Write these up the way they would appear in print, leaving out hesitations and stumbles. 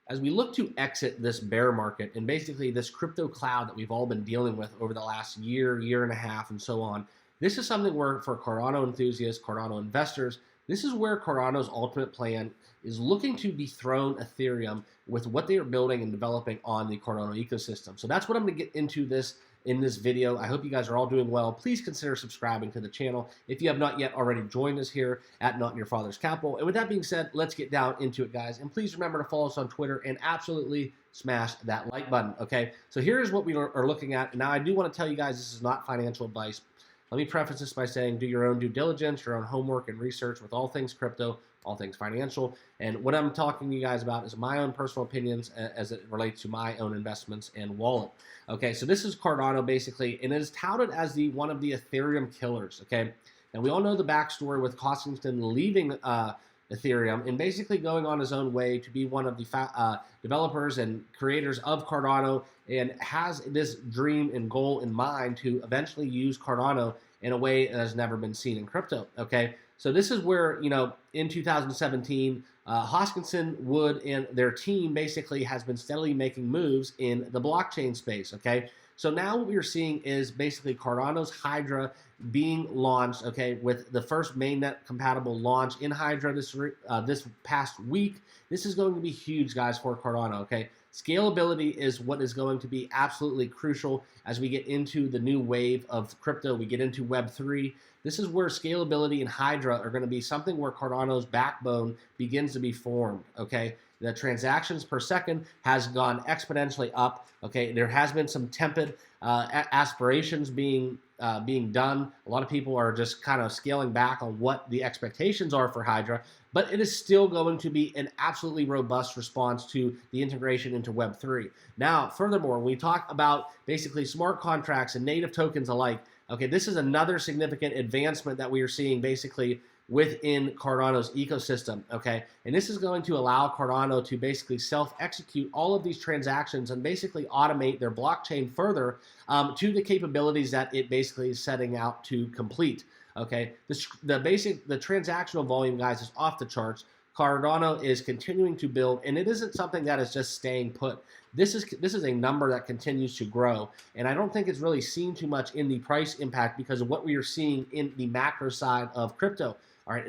as we look to exit this bear market and basically this crypto cloud that we've all been dealing with over the last year, year and a half, and so on, this is something where for Cardano enthusiasts, Cardano investors, this is where Cardano's ultimate plan is looking to dethrone Ethereum with what they are building and developing on the Cardano ecosystem. So that's what I'm going to get into in this video. I hope you guys are all doing well. Please consider subscribing to the channel if you have not yet already joined us here at Not in Your Father's Capital. And with that being said, let's get down into it, guys. And please remember to follow us on Twitter and absolutely smash that like button, okay? So here's what we are looking at. Now, I do want to tell you guys this is not financial advice. Let me preface this by saying do your own due diligence, your own homework and research with all things crypto, all things financial. And what I'm talking to you guys about is my own personal opinions as it relates to my own investments and wallet. Okay, so this is Cardano basically, and it is touted as one of the Ethereum killers, okay? And we all know the backstory with Hoskinson leaving Ethereum and basically going on his own way to be one of the developers and creators of Cardano, and has this dream and goal in mind to eventually use Cardano in a way that has never been seen in crypto, okay? So this is where, you know, in 2017, Hoskinson, Wood, and their team basically has been steadily making moves in the blockchain space, okay? So now what we're seeing is basically Cardano's Hydra being launched, okay, with the first mainnet compatible launch in Hydra this past week. This is going to be huge, guys, for Cardano, okay? Scalability is what is going to be absolutely crucial as we get into the new wave of crypto. We get into Web3. This is where scalability and Hydra are going to be something where Cardano's backbone begins to be formed, okay? The transactions per second has gone exponentially up, okay? There has been some tepid aspirations being done. A lot of people are just kind of scaling back on what the expectations are for Hydra, but it is still going to be an absolutely robust response to the integration into Web3. Now, furthermore, when we talk about basically smart contracts and native tokens alike, okay, this is another significant advancement that we are seeing basically within Cardano's ecosystem, okay? And this is going to allow Cardano to basically self-execute all of these transactions and basically automate their blockchain further to the capabilities that it basically is setting out to complete, okay? The transactional volume, guys, is off the charts. Cardano is continuing to build, and it isn't something that is just staying put. This is a number that continues to grow, and I don't think it's really seen too much in the price impact because of what we are seeing in the macro side of crypto. All right,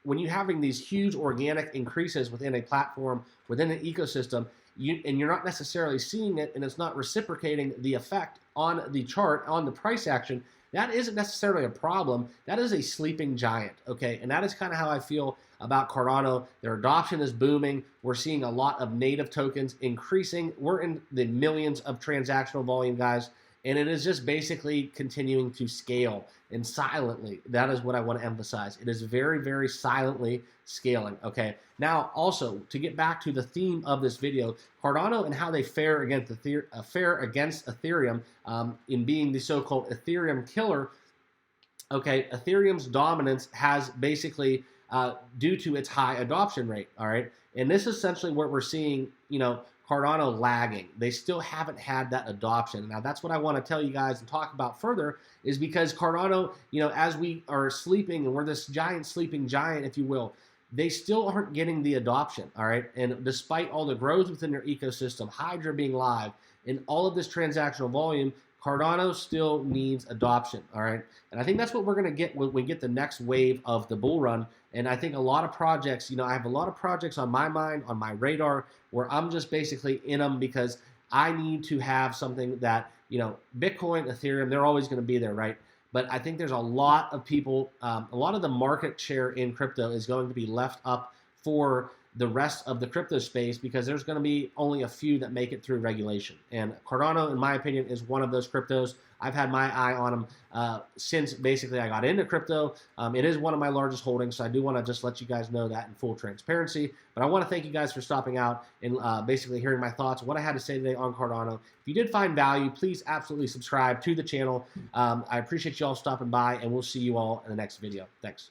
when you're having these huge organic increases within a platform, within an ecosystem, and you're not necessarily seeing it, and it's not reciprocating the effect on the chart, on the price action, that isn't necessarily a problem. That is a sleeping giant, okay? And that is kind of how I feel about Cardano. Their adoption is booming. We're seeing a lot of native tokens increasing. We're in the millions of transactional volume, guys, and it is just basically continuing to scale, and silently. That is what I want to emphasize. It is very, very silently scaling, okay? Now, also, to get back to the theme of this video, Cardano and how they fare against Ethereum in being the so-called Ethereum killer, okay, Ethereum's dominance has basically, due to its high adoption rate, all right? And this is essentially what we're seeing, you know, Cardano lagging. They still haven't had that adoption. Now, that's what I want to tell you guys and talk about further, is because Cardano, you know, as we are sleeping, and we're this giant sleeping giant, if you will, they still aren't getting the adoption, all right? And despite all the growth within their ecosystem, Hydra being live, and all of this transactional volume, Cardano still needs adoption, all right? And I think that's what we're going to get when we get the next wave of the bull run. And I think a lot of projects, you know, I have a lot of projects on my mind, on my radar, where I'm just basically in them because I need to have something that, you know, Bitcoin, Ethereum, they're always going to be there, right? But I think there's a lot of people, a lot of the market share in crypto is going to be left up for the rest of the crypto space because there's going to be only a few that make it through regulation. And Cardano, in my opinion, is one of those cryptos. I've had my eye on them since basically I got into crypto. It is one of my largest holdings, so I do want to just let you guys know that in full transparency. But I want to thank you guys for stopping out and basically hearing my thoughts, what I had to say today on Cardano. If you did find value, please absolutely subscribe to the channel. I appreciate you all stopping by, and we'll see you all in the next video. Thanks.